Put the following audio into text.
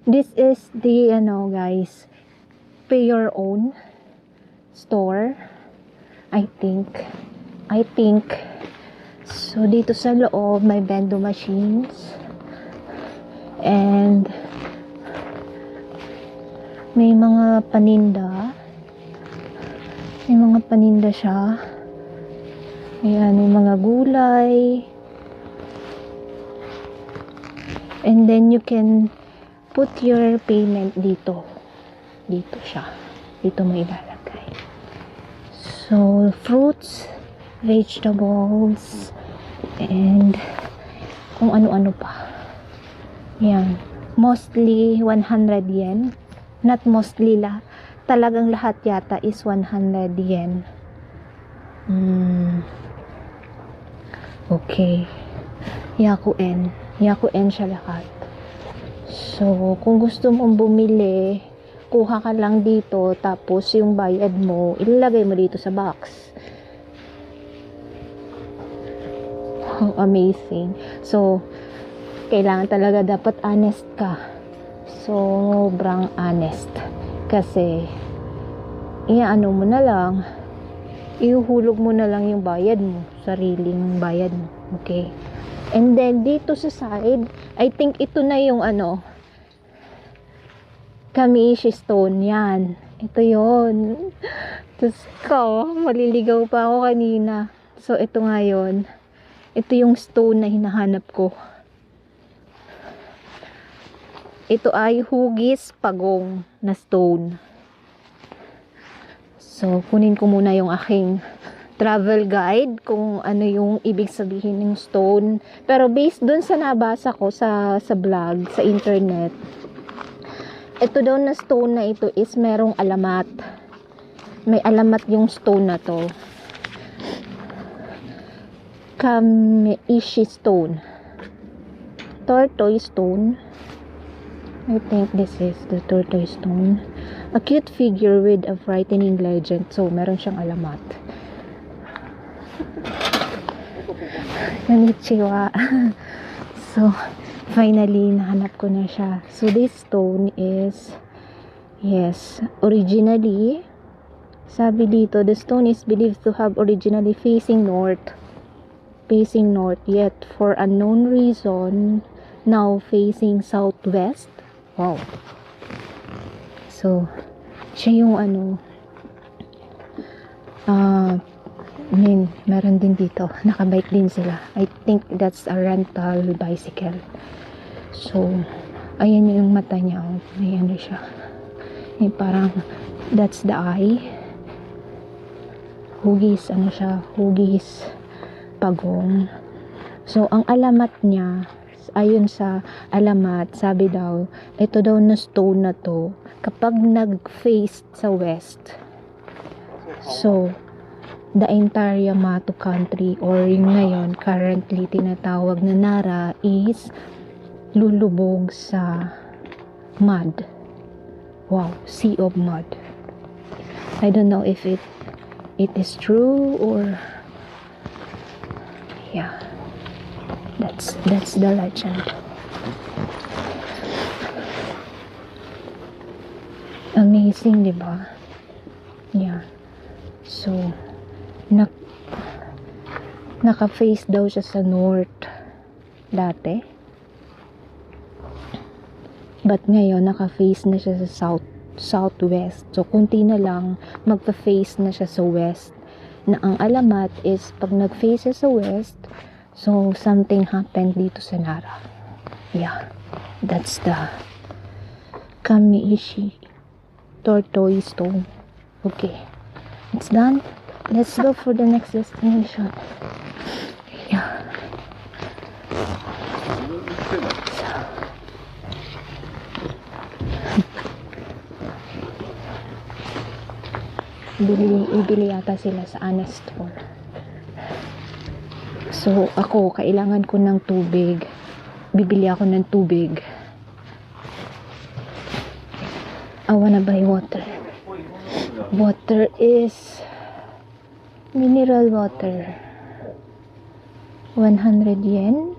This is the, guys, pay your own store. I think. So, dito sa loob, may vendo machines. And, may mga paninda. May mga paninda siya. Ayan, may mga gulay. And then, you can put your payment dito. Dito siya. Dito mo ilalagay. So, fruits, vegetables, and kung ano-ano pa. Yan. Mostly 100 yen. Not mostly talagang lahat yata is 100 yen. Okay. Yakuen siya lahat. So, kung gusto mong bumili, kuha ka lang dito, tapos yung bayad mo, ilalagay mo dito sa box. Oh, amazing. So, kailangan talaga dapat honest ka. Sobrang honest. Kasi, iaano mo na lang, ihuhulog mo na lang yung bayad mo, sariling bayad mo. Okay? And then, dito sa side, I think ito na yung Kamiishi stone. Yan. Ito yon. Diyos ko, maliligaw pa ako kanina. So, ito nga yun. Ito yung stone na hinahanap ko. Ito ay hugis pagong na stone. So, kunin ko muna yung aking travel guide kung ano yung ibig sabihin ng stone. Pero based dun sa nabasa ko sa vlog, sa internet, ito daw na stone na ito is merong alamat. May alamat yung stone na to. Kamiishi stone. Tortoise stone. I think this is the tortoise stone. A cute figure with a frightening legend. So, meron siyang alamat. Konnichiwa. So, finally, nahanap ko na siya. So, this stone is, yes, originally, sabi dito, the stone is believed to have originally facing north, yet for unknown reason, now facing southwest. Wow. So, siya yung meron din dito. Nakabike din sila. I think that's a rental bicycle. So, ayan yung mata niya. May siya. May parang, that's the eye. Hugis, hugis pagong. So, ang alamat niya, ayon sa alamat, sabi daw, ito daw na stone na to, kapag nag-face sa west, so, the entire Yamato country, or yung ngayon, currently tinatawag na Nara, is lulubog sa mud. Wow, sea of mud. I don't know if it is true, or yeah, that's the legend. Amazing, diba? Yeah. So, naka-face daw siya sa north dati. But ngayon, naka-face na siya sa southwest. So, kunti na lang, magpa-face na siya sa west. Na ang alamat is, pag nag-face siya sa west, so, something happened dito sa Nara. Yeah. That's the Kamiishi tortoise stone. Okay. It's done. Let's go for the next destination. Yeah. Ibili yata sila sa honest store. So, ako, kailangan ko ng tubig. Bibili ako ng tubig. I wanna buy water. Water is mineral water. 100 yen.